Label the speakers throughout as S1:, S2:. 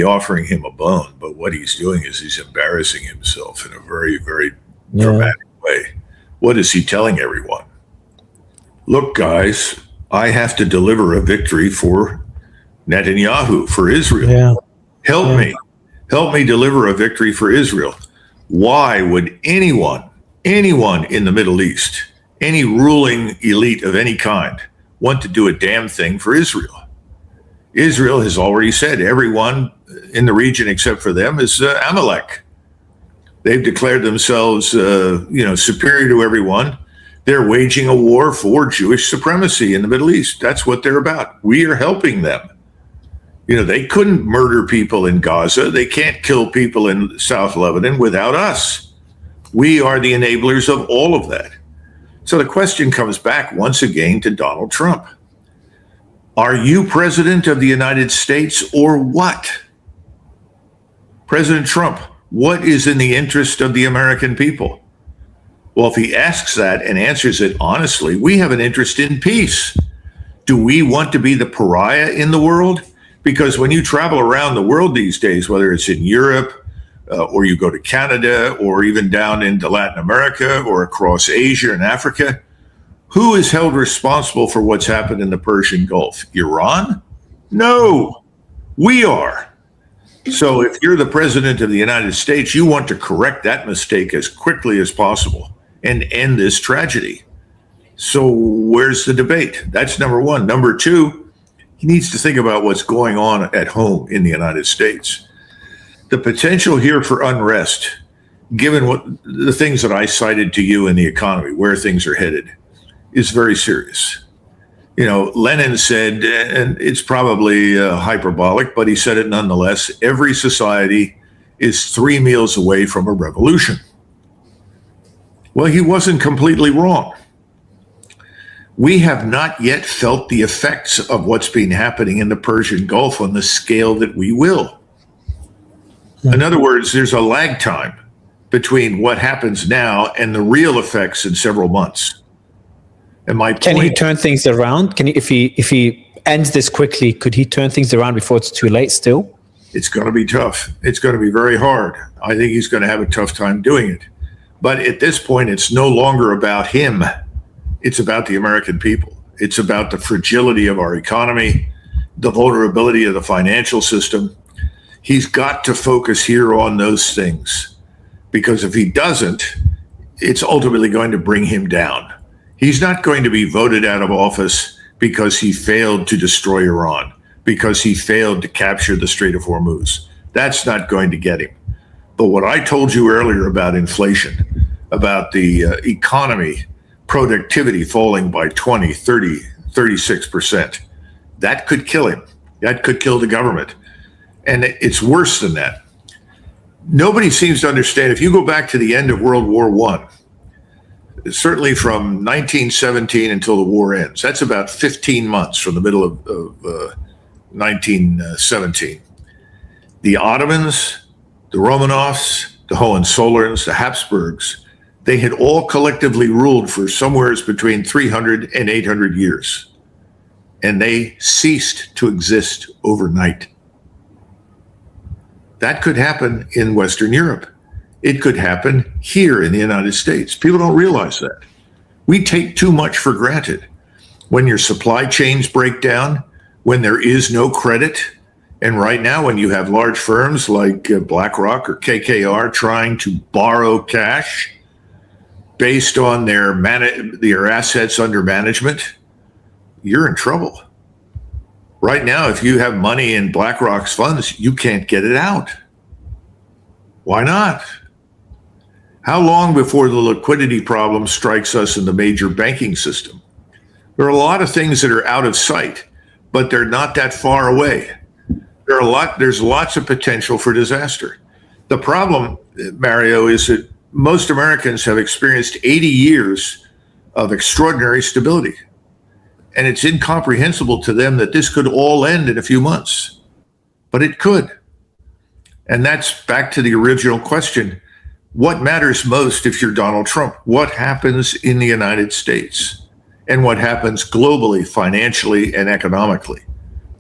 S1: offering him a bone, but what he's doing is he's embarrassing himself in a very, very
S2: Yeah.
S1: dramatic way. What is he telling everyone? Look, guys, I have to deliver a victory for Netanyahu, for Israel.
S2: Yeah.
S1: Help me. Help me deliver a victory for Israel. Why would anyone in the Middle East, any ruling elite of any kind, want to do a damn thing for Israel? Israel has already said everyone in the region except for them is Amalek. They've declared themselves, superior to everyone. They're waging a war for Jewish supremacy in the Middle East. That's what they're about. We are helping them. They couldn't murder people in Gaza. They can't kill people in South Lebanon without us. We are the enablers of all of that. So the question comes back once again to Donald Trump. Are you president of the United States or what? President Trump, what is in the interest of the American people? Well, if he asks that and answers it honestly, we have an interest in peace. Do we want to be the pariah in the world? Because when you travel around the world these days, whether it's in Europe or you go to Canada or even down into Latin America or across Asia and Africa, who is held responsible for what's happened in the Persian Gulf? Iran? No, we are. So if you're the president of the United States, you want to correct that mistake as quickly as possible and end this tragedy. So where's the debate? That's number one. Number two, he needs to think about what's going on at home in the United States. The potential here for unrest, given what the things that I cited to you in the economy, where things are headed, is very serious. Lenin said, and it's probably hyperbolic, but he said it nonetheless, every society is 3 meals away from a revolution. Well, he wasn't completely wrong. We have not yet felt the effects of what's been happening in the Persian Gulf on the scale that we will. In other words, there's a lag time between what happens now and the real effects in several months. And my
S2: Can he turn things around? If he ends this quickly, could he turn things around before it's too late still?
S1: It's going to be tough. It's going to be very hard. I think he's going to have a tough time doing it. But at this point, it's no longer about him. It's about the American people. It's about the fragility of our economy, the vulnerability of the financial system. He's got to focus here on those things, because if he doesn't, it's ultimately going to bring him down. He's not going to be voted out of office because he failed to destroy Iran, because he failed to capture the Strait of Hormuz. That's not going to get him. But what I told you earlier about inflation, about the economy, productivity falling by 20, 30, 36%, that could kill him. That could kill the government. And it's worse than that. Nobody seems to understand. If you go back to the end of World War I, certainly from 1917 until the war ends, that's about 15 months from the middle of 1917. The Ottomans, the Romanovs, the Hohenzollerns, the Habsburgs, they had all collectively ruled for somewhere between 300 and 800 years. And they ceased to exist overnight. That could happen in Western Europe. It could happen here in the United States. People don't realize that. We take too much for granted. When your supply chains break down, when there is no credit, and right now when you have large firms like BlackRock or KKR trying to borrow cash based on their assets under management, you're in trouble. Right now, if you have money in BlackRock's funds, you can't get it out. Why not? How long before the liquidity problem strikes us in the major banking system? There are a lot of things that are out of sight, but they're not that far away. There's lots of potential for disaster. The problem, Mario, is that most Americans have experienced 80 years of extraordinary stability. And it's incomprehensible to them that this could all end in a few months. But it could. And that's back to the original question. What matters most if you're Donald Trump? What happens in the United States? And what happens globally, financially, and economically?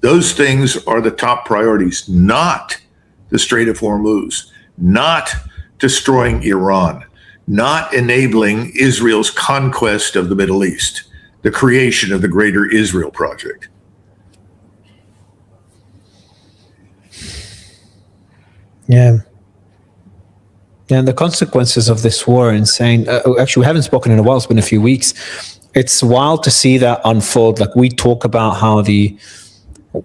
S1: Those things are the top priorities, not the Strait of Hormuz, not destroying Iran, not enabling Israel's conquest of the Middle East, the creation of the Greater Israel Project.
S2: Yeah. And the consequences of this war are insane. Actually, we haven't spoken in a while. It's been a few weeks. It's wild to see that unfold. Like, we talk about how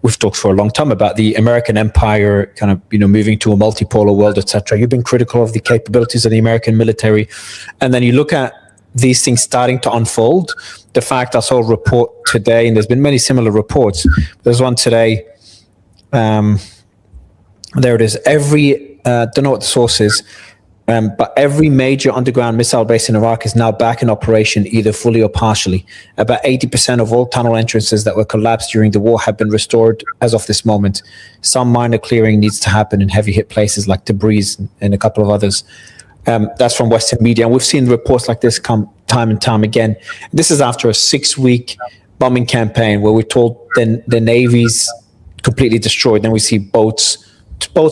S2: we've talked for a long time about the American empire kind of, moving to a multipolar world, etc. You've been critical of the capabilities of the American military. And then you look at these things starting to unfold. The fact I saw a report today, and there's been many similar reports. There's one today. There it is. Don't know what the source is, but every major underground missile base in Iraq is now back in operation, either fully or partially. About 80% of all tunnel entrances that were collapsed during the war have been restored as of this moment. Some minor clearing needs to happen in heavy hit places like Tabriz and a couple of others. That's from Western media. And we've seen reports like this come time and time again. This is after a 6-week bombing campaign where we're told the Navy's completely destroyed. Then we see boats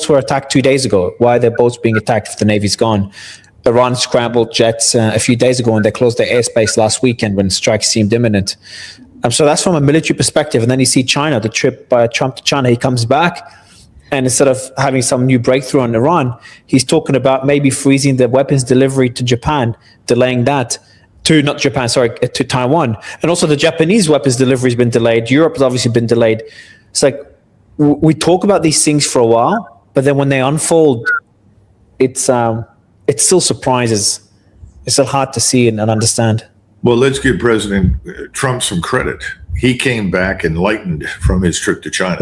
S2: were attacked 2 days ago. Why are their boats being attacked if the Navy's gone? Iran scrambled jets a few days ago, and they closed their airspace last weekend when strikes seemed imminent. So that's from a military perspective. And then you see China, the trip by Trump to China. He comes back, and instead of having some new breakthrough on Iran, he's talking about maybe freezing the weapons delivery to Japan, delaying that to Taiwan. And also the Japanese weapons delivery has been delayed. Europe has obviously been delayed. It's like, we talk about these things for a while, but then when they unfold, it still surprises. It's still hard to see and understand.
S1: Well, let's give President Trump some credit. He came back enlightened from his trip to China.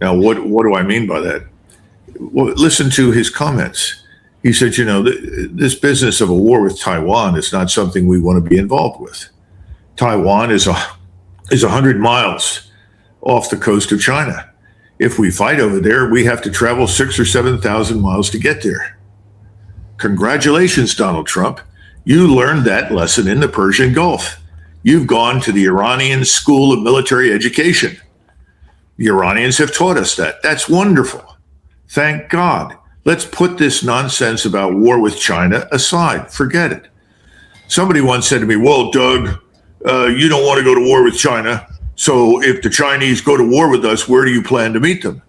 S1: Now, what do I mean by that? Well, listen to his comments. He said, this business of a war with Taiwan is not something we want to be involved with. Taiwan is 100 miles off the coast of China. If we fight over there, we have to travel 6,000 or 7,000 miles to get there. Congratulations, Donald Trump. You learned that lesson in the Persian Gulf. You've gone to the Iranian School of Military Education. The Iranians have taught us that. That's wonderful. Thank God. Let's put this nonsense about war with China aside. Forget it. Somebody once said to me, well, Doug, you don't want to go to war with China. So if the Chinese go to war with us, where do you plan to meet them?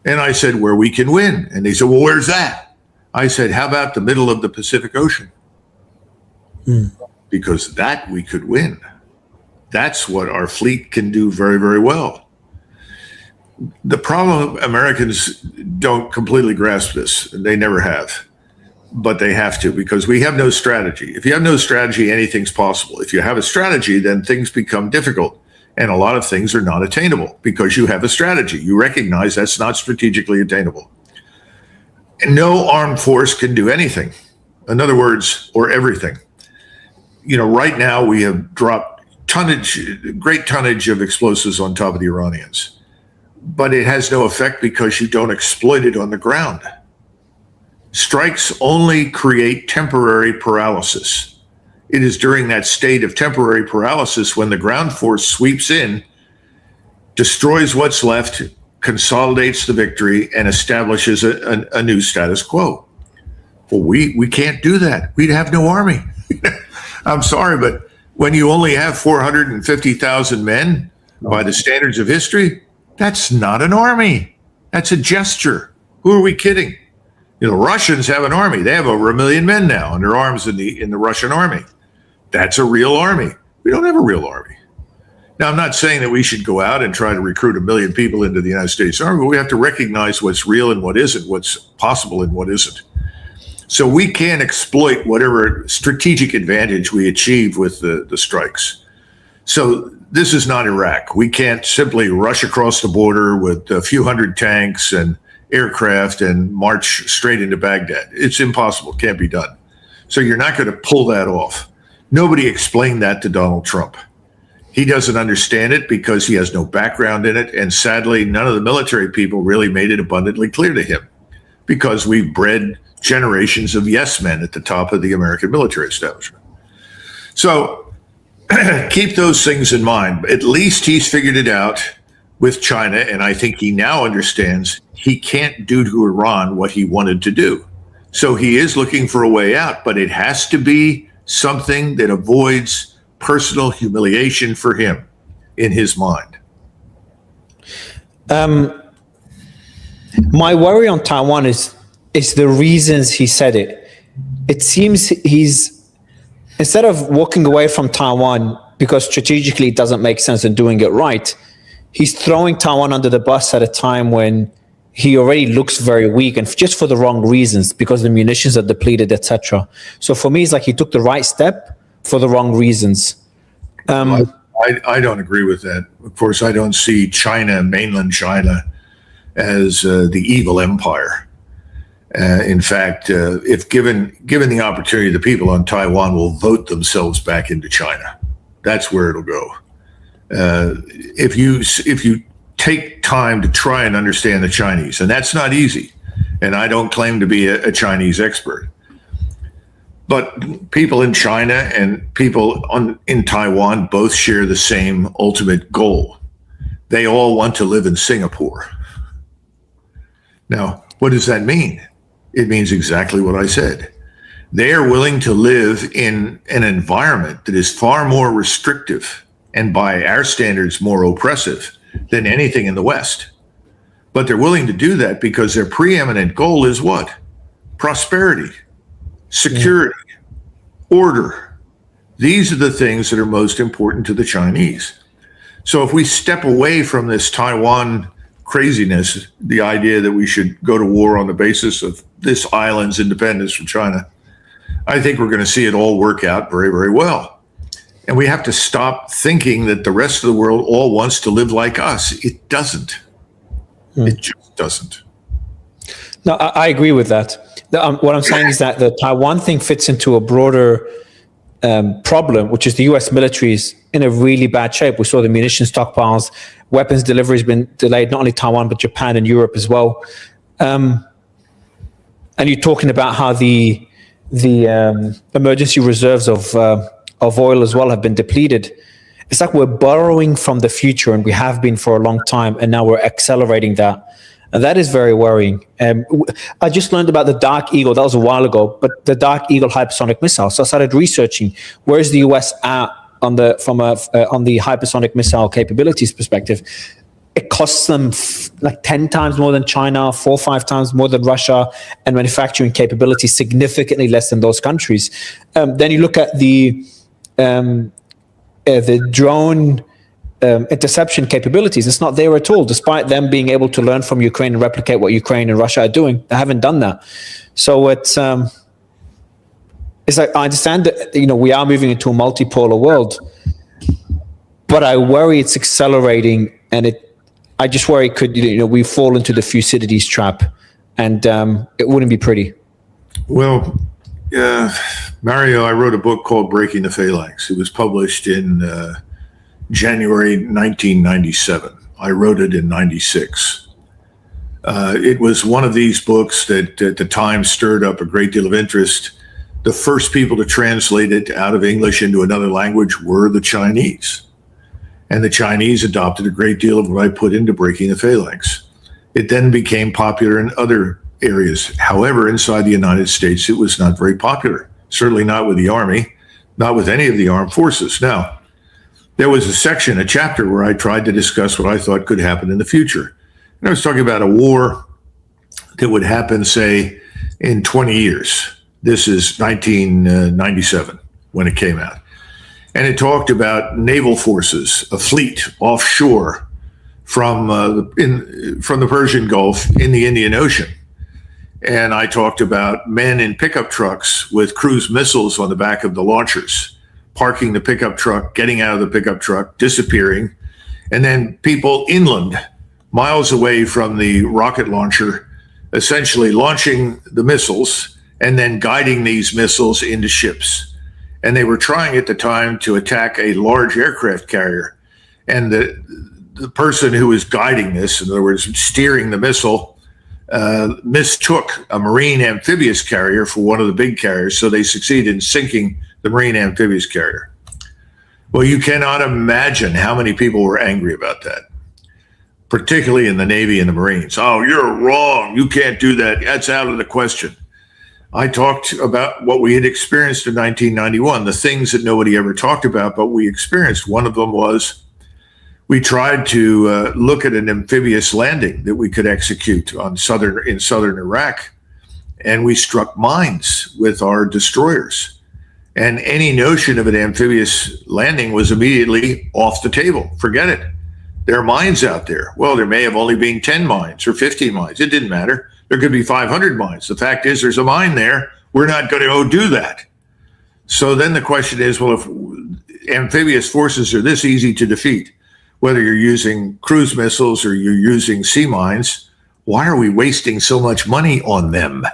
S1: And I said, where we can win. And they said, well, where's that? I said, how about the middle of the Pacific Ocean? Because that we could win. That's what our fleet can do very, very well. The problem, Americans don't completely grasp this. They never have. But they have to, because we have no strategy. If you have no strategy, anything's possible. If you have a strategy, then things become difficult. And a lot of things are not attainable because you have a strategy. You recognize that's not strategically attainable. And no armed force can do anything. In other words, or everything. Right now we have dropped great tonnage of explosives on top of the Iranians. But it has no effect because you don't exploit it on the ground. Strikes only create temporary paralysis. It is during that state of temporary paralysis when the ground force sweeps in, destroys what's left, consolidates the victory, and establishes a new status quo. Well, we can't do that. We'd have no army. I'm sorry, but when you only have 450,000 men by the standards of history, that's not an army. That's a gesture. Who are we kidding? Russians have an army. They have over 1 million men now under arms in the Russian army. That's a real army. We don't have a real army. Now, I'm not saying that we should go out and try to recruit 1 million people into the United States Army, but we have to recognize what's real and what isn't, what's possible and what isn't. So we can't exploit whatever strategic advantage we achieve with the strikes. So this is not Iraq. We can't simply rush across the border with a few hundred tanks and aircraft and march straight into Baghdad. It's impossible. Can't be done. So you're not going to pull that off. Nobody explained that to Donald Trump. He doesn't understand it because he has no background in it. And sadly, none of the military people really made it abundantly clear to him because we've bred generations of yes men at the top of the American military establishment. So keep those things in mind. At least he's figured it out. with China, and I think he now understands he can't do to Iran what he wanted to do. So he is looking for a way out, but it has to be something that avoids personal humiliation for him in his mind.
S2: My worry on Taiwan is the reasons he said it. It seems he's, instead of walking away from Taiwan because strategically it doesn't make sense and doing it right, he's throwing Taiwan under the bus at a time when he already looks very weak, and just for the wrong reasons, because the munitions are depleted, etc. So for me, it's like he took the right step for the wrong reasons.
S1: I don't agree with that. Of course, I don't see China, mainland China, as the evil empire. In fact, if given the opportunity, the people on Taiwan will vote themselves back into China. That's where it'll go. If you take time to try and understand the Chinese, and that's not easy, and I don't claim to be a Chinese expert, but people in China and people in Taiwan both share the same ultimate goal. They all want to live in Singapore. Now, what does that mean? It means exactly what I said. They are willing to live in an environment that is far more restrictive and by our standards more oppressive than anything in the West. But they're willing to do that because their preeminent goal is what? Prosperity, security, order. These are the things that are most important to the Chinese. So if we step away from this Taiwan craziness, the idea that we should go to war on the basis of this island's independence from China, I think we're going to see it all work out very, very well. And we have to stop thinking that the rest of the world all wants to live like us. It doesn't. It just doesn't.
S2: No, I agree with that. What I'm saying is that the Taiwan thing fits into a broader problem, which is the U.S. military is in a really bad shape. We saw the munition stockpiles, weapons delivery has been delayed, not only Taiwan, but Japan and Europe as well. And you're talking about how the emergency reserves of oil as well have been depleted. It's like we're borrowing from the future, and we have been for a long time, and now we're accelerating that. And that is very worrying. I just learned about the Dark Eagle. That was a while ago, but the Dark Eagle hypersonic missile. So I started researching where's the US at on the hypersonic missile capabilities perspective. It costs them like 10 times more than China, 4 or 5 times more than Russia, and manufacturing capability significantly less than those countries. Then you look at the drone interception capabilities. It's not there at all, despite them being able to learn from Ukraine and replicate what Ukraine and Russia are doing. They haven't done that. So it's like, I understand that, we are moving into a multipolar world, but I worry it's accelerating, and I just worry it could, we fall into the Thucydides trap, and it wouldn't be pretty.
S1: Well, Mario, I wrote a book called Breaking the Phalanx. It was published in January 1997. I wrote it in 96. It was one of these books that at the time stirred up a great deal of interest. The first people to translate it out of English into another language were the Chinese. And the Chinese adopted a great deal of what I put into Breaking the Phalanx. It then became popular in other areas. However, inside the United States, it was not very popular. Certainly not with the Army, not with any of the armed forces. Now, there was a chapter where I tried to discuss what I thought could happen in the future. And I was talking about a war that would happen, say, in 20 years. This is 1997 when it came out. And it talked about naval forces, a fleet offshore from the Persian Gulf in the Indian Ocean. And I talked about men in pickup trucks with cruise missiles on the back of the launchers, parking the pickup truck, getting out of the pickup truck, disappearing, and then people inland, miles away from the rocket launcher, essentially launching the missiles and then guiding these missiles into ships. And they were trying at the time to attack a large aircraft carrier. And the person who was guiding this, in other words, steering the missile, mistook a marine amphibious carrier for one of the big carriers. So they succeeded in sinking the marine amphibious carrier. Well, you cannot imagine how many people were angry about that. particularly in the Navy and the Marines. Oh, you're wrong. You can't do that. That's out of the question. I talked about what we had experienced in 1991, the things that nobody ever talked about, but we experienced. One of them was we tried to look at an amphibious landing that we could execute in southern Iraq, and we struck mines with our destroyers. And any notion of an amphibious landing was immediately off the table. Forget it. There are mines out there. Well, there may have only been 10 mines or 15 mines. It didn't matter. There could be 500 mines. The fact is, there's a mine there. We're not going to go do that. So then the question is, well, if amphibious forces are this easy to defeat, whether you're using cruise missiles or you're using sea mines, why are we wasting so much money on them?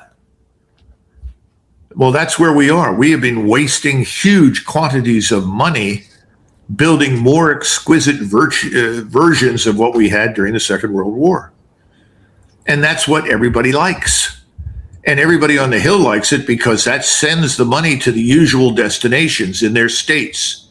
S1: Well, that's where we are. We have been wasting huge quantities of money building more exquisite versions of what we had during the Second World War. And that's what everybody likes. And everybody on the Hill likes it because that sends the money to the usual destinations in their states.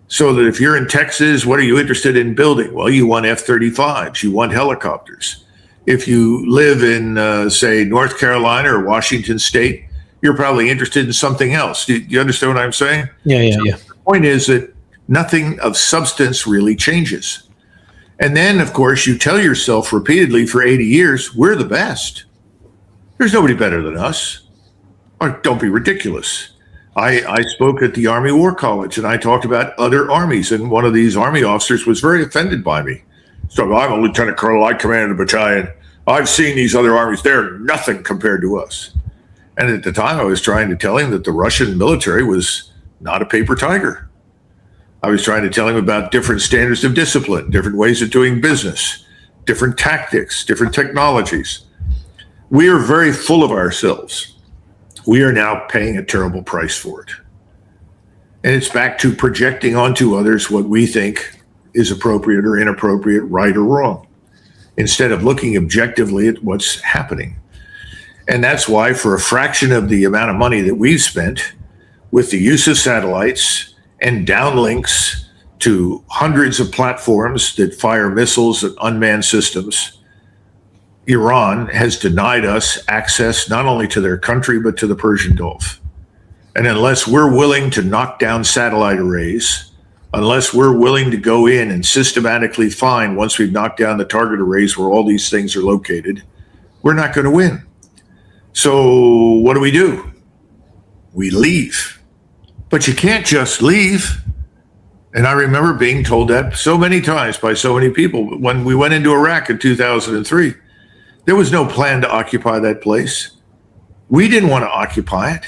S1: So that if you're in Texas, what are you interested in building? Well, you want F-35s, you want helicopters. If you live in, say, North Carolina or Washington State, you're probably interested in something else. Do you understand what I'm saying?
S2: Yeah.
S1: The point is that nothing of substance really changes. And then, of course, you tell yourself repeatedly for 80 years, we're the best. There's nobody better than us. Or don't be ridiculous. I spoke at the Army War College and I talked about other armies, and one of these Army officers was very offended by me. So I'm a lieutenant colonel, I command a battalion. I've seen these other armies, they're nothing compared to us. And at the time I was trying to tell him that the Russian military was not a paper tiger. I was trying to tell him about different standards of discipline, different ways of doing business, different tactics, different technologies. We are very full of ourselves. We are now paying a terrible price for it. And it's back to projecting onto others what we think is appropriate or inappropriate, right or wrong, instead of looking objectively at what's happening. And that's why for a fraction of the amount of money that we've spent with the use of satellites and downlinks to hundreds of platforms that fire missiles at unmanned systems, Iran has denied us access not only to their country, but to the Persian Gulf. And unless we're willing to knock down satellite arrays, unless we're willing to go in and systematically find, once we've knocked down the target arrays where all these things are located, we're not going to win. So what do? We leave. But you can't just leave. And I remember being told that so many times by so many people. When we went into Iraq in 2003, there was no plan to occupy that place. We didn't want to occupy it.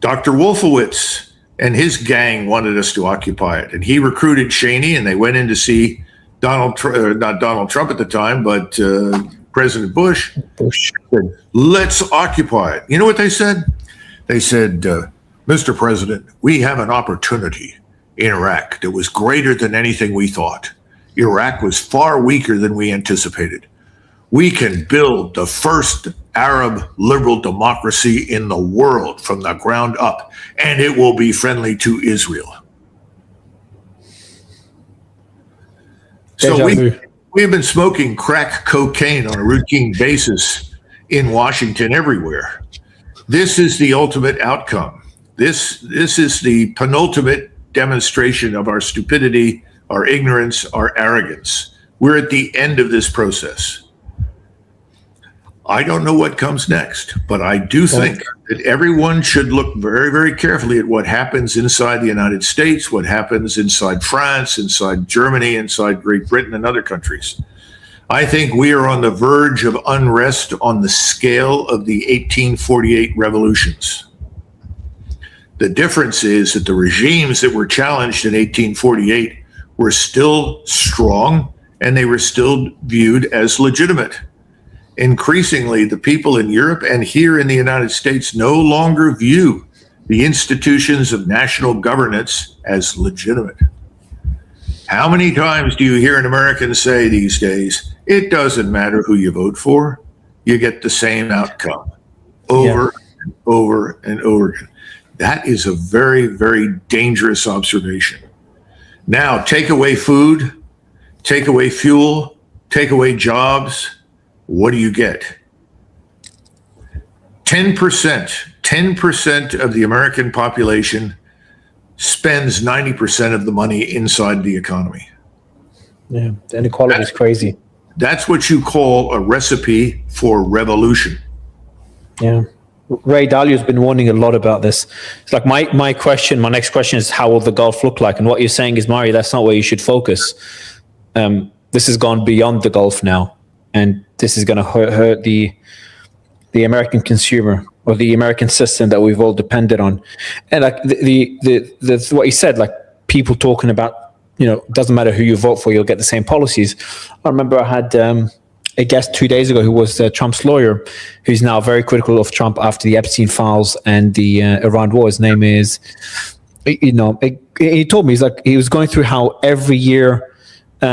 S1: Dr. Wolfowitz and his gang wanted us to occupy it. And he recruited Cheney, and they went in to see not Donald Trump at the time, but President Bush. Said, let's occupy it. You know what they said? They said, Mr. President, we have an opportunity in Iraq that was greater than anything we thought. Iraq was far weaker than we anticipated. We can build the first Arab liberal democracy in the world from the ground up, and it will be friendly to Israel. So we've been smoking crack cocaine on a routine basis in Washington everywhere. This is the ultimate outcome. This is the penultimate demonstration of our stupidity, our ignorance, our arrogance. We're at the end of this process. I don't know what comes next, but I do think that everyone should look very, very carefully at what happens inside the United States, what happens inside France, inside Germany, inside Great Britain, and other countries. I think we are on the verge of unrest on the scale of the 1848 revolutions. The difference is that the regimes that were challenged in 1848 were still strong and they were still viewed as legitimate. Increasingly, the people in Europe and here in the United States no longer view the institutions of national governance as legitimate. How many times do you hear an American say these days, it doesn't matter who you vote for, you get the same outcome over and over and over again. That is a very, very dangerous observation. Now, take away food, take away fuel, take away jobs, what do you get? 10% of the American population spends 90% of the money inside the economy.
S2: Yeah, the inequality is crazy.
S1: That's what you call a recipe for revolution.
S2: Yeah. Ray Dalio's been warning a lot about this. It's like my next question is, how will the Gulf look like? And what you're saying is, Mari, that's not where you should focus. This has gone beyond the Gulf now, and this is going to hurt the American consumer or the American system that we've all depended on. And like the what he said, like people talking about, it doesn't matter who you vote for, you'll get the same policies. I remember I had a guest 2 days ago who was Trump's lawyer, who's now very critical of Trump after the Epstein files and the Iran war. His name is, he told me, he was going through how every year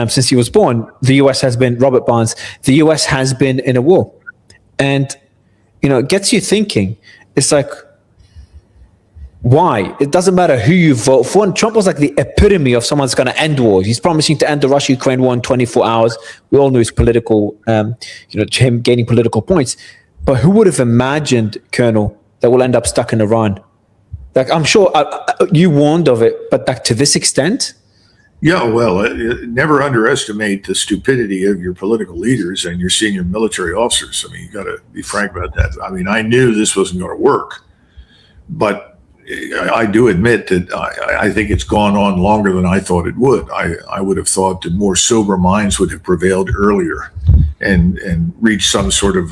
S2: since he was born, the U.S. has been, Robert Barnes, the U.S. has been in a war. And, it gets you thinking. It's like, why? It doesn't matter who you vote for. And Trump was like the epitome of someone that's going to end wars. He's promising to end the Russia-Ukraine war in 24 hours. We all knew his political, him gaining political points. But who would have imagined, Colonel, that we'll end up stuck in Iran? Like, I'm sure you warned of it, but like to this extent?
S1: Yeah, well, never underestimate the stupidity of your political leaders and your senior military officers. I mean, you got to be frank about that. I mean, I knew this wasn't going to work, but I do admit that I think it's gone on longer than I thought it would. I would have thought that more sober minds would have prevailed earlier and reached some sort of,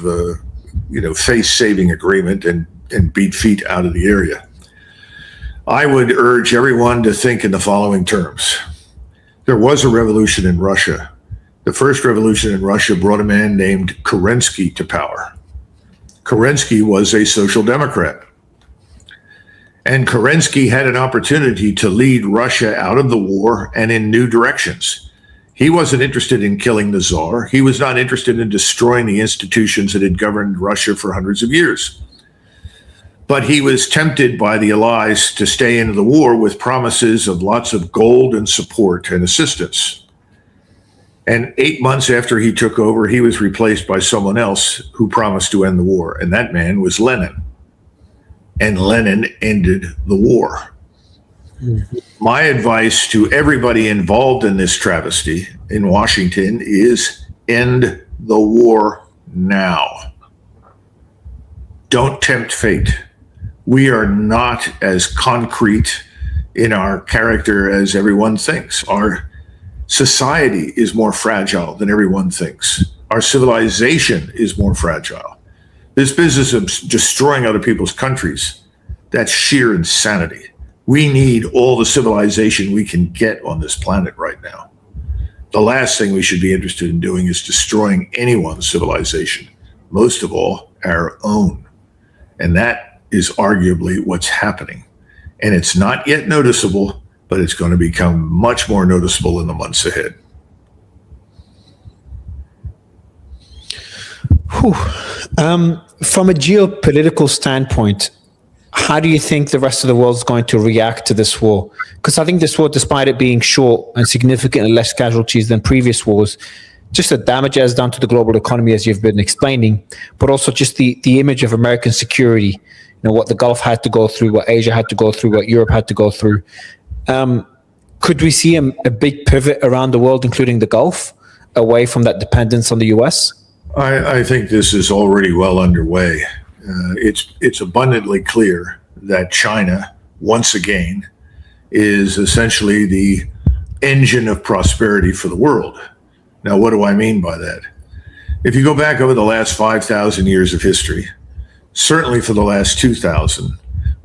S1: face-saving agreement and beat feet out of the area. I would urge everyone to think in the following terms. There was a revolution in Russia. The first revolution in Russia brought a man named Kerensky to power. Kerensky was a social democrat. And Kerensky had an opportunity to lead Russia out of the war and in new directions. He wasn't interested in killing the Tsar. He was not interested in destroying the institutions that had governed Russia for hundreds of years. But he was tempted by the Allies to stay into the war with promises of lots of gold and support and assistance. And 8 months after he took over, he was replaced by someone else who promised to end the war. And that man was Lenin. And Lenin ended the war. Mm-hmm. My advice to everybody involved in this travesty in Washington is end the war now. Don't tempt fate. We are not as concrete in our character as everyone thinks. Our society is more fragile than everyone thinks. Our civilization is more fragile. This business of destroying other people's countries, that's sheer insanity. We need all the civilization we can get on this planet right now. The last thing we should be interested in doing is destroying anyone's civilization, most of all our own. And that is arguably what's happening. And it's not yet noticeable, but it's going to become much more noticeable in the months ahead.
S2: From a geopolitical standpoint, how do you think the rest of the world is going to react to this war? Because I think this war, despite it being short and significantly less casualties than previous wars, just the damage it has done to the global economy, as you've been explaining, but also just the image of American security, what the Gulf had to go through, what Asia had to go through, what Europe had to go through. Could we see a big pivot around the world, including the Gulf, away from that dependence on the U.S.?
S1: I think this is already well underway. It's abundantly clear that China, once again, is essentially the engine of prosperity for the world. Now, what do I mean by that? If you go back over the last 5,000 years of history, certainly for the last 2,000,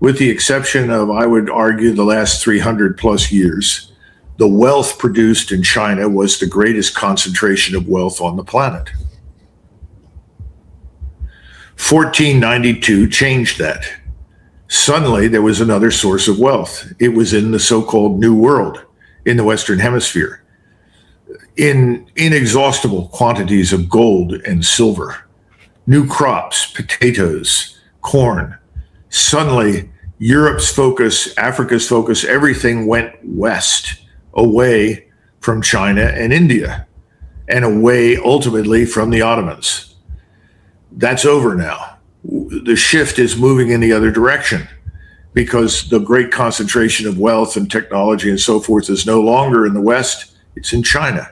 S1: with the exception of, I would argue, the last 300 plus years, the wealth produced in China was the greatest concentration of wealth on the planet. 1492 changed that. Suddenly, there was another source of wealth. It was in the so-called New World, in the Western Hemisphere, in inexhaustible quantities of gold and silver, new crops, potatoes, corn. Suddenly, Europe's focus, Africa's focus, everything went west, away from China and India. and away ultimately from the Ottomans. That's over now. The shift is moving in the other direction because the great concentration of wealth and technology and so forth is no longer in the West, it's in China.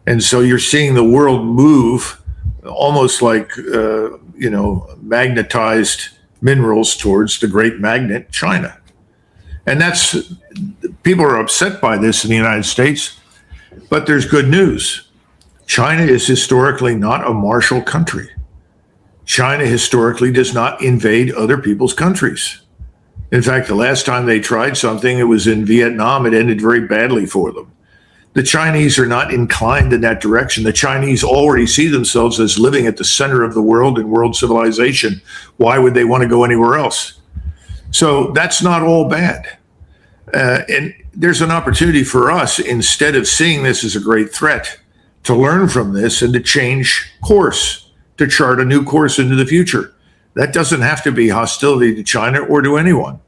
S1: And so you're seeing the world move almost like, magnetized minerals towards the great magnet, China. And people are upset by this in the United States, but there's good news. China is historically not a martial country. China historically does not invade other people's countries. In fact, the last time they tried something, it was in Vietnam. It ended very badly for them. The Chinese are not inclined in that direction. The Chinese already see themselves as living at the center of the world and world civilization. Why would they want to go anywhere else? So that's not all bad. And there's an opportunity for us, instead of seeing this as a great threat, to learn from this and to change course, to chart a new course into the future. That doesn't have to be hostility to China or to anyone.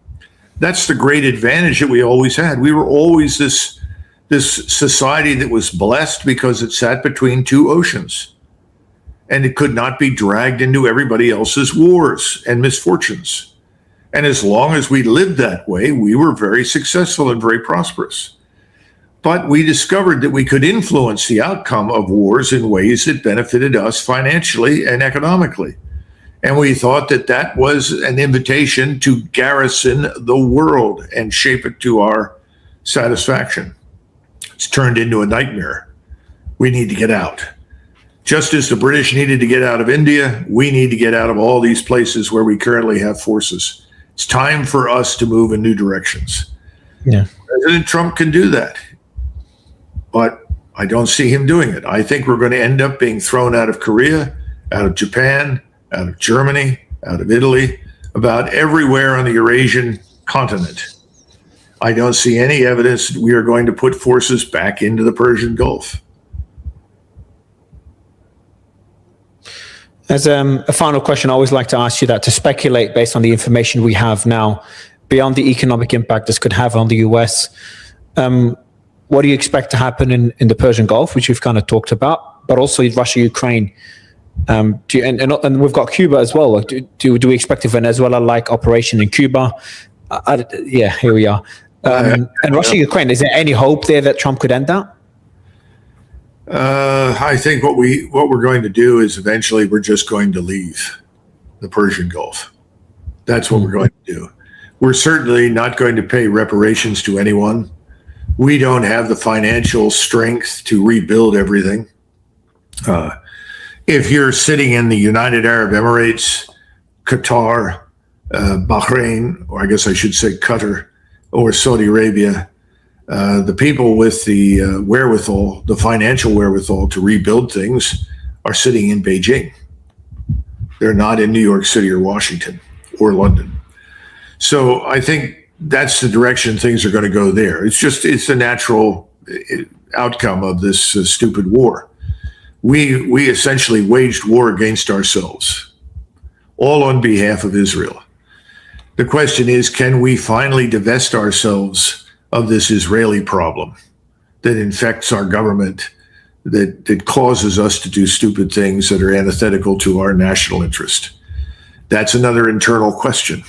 S1: That's the great advantage that we always had. We were always this society that was blessed because it sat between two oceans, and it could not be dragged into everybody else's wars and misfortunes. And as long as we lived that way, we were very successful and very prosperous. But we discovered that we could influence the outcome of wars in ways that benefited us financially and economically. And we thought that that was an invitation to garrison the world and shape it to our satisfaction. It's turned into a nightmare. We need to get out. Just as the British needed to get out of India, we need to get out of all these places where we currently have forces. It's time for us to move in new directions.
S2: Yeah.
S1: President Trump can do that, but I don't see him doing it. I think we're going to end up being thrown out of Korea, out of Japan, out of Germany, out of Italy, about everywhere on the Eurasian continent. I don't see any evidence that we are going to put forces back into the Persian Gulf.
S2: As a final question, I always like to ask you that, to speculate based on the information we have now, beyond the economic impact this could have on the US, what do you expect to happen in the Persian Gulf, which we've kind of talked about, but also Russia, Ukraine? And we've got Cuba as well. Do we expect a Venezuela-like operation in Cuba? Here we are. And Russia, Ukraine, is there any hope there that Trump could end that?
S1: I think what we're going to do is eventually we're just going to leave the Persian Gulf. That's what we're going to do. We're certainly not going to pay reparations to anyone. We don't have the financial strength to rebuild everything. If you're sitting in the United Arab Emirates, Qatar, Bahrain, or I guess I should say Qatar, or Saudi Arabia, the people with the wherewithal, the financial wherewithal to rebuild things are sitting in Beijing. They're not in New York City or Washington or London. So I think that's the direction things are going to go there. It's a natural outcome of this stupid war. We essentially waged war against ourselves, all on behalf of Israel. The question is, can we finally divest ourselves of this Israeli problem that infects our government, that causes us to do stupid things that are antithetical to our national interest? That's another internal question.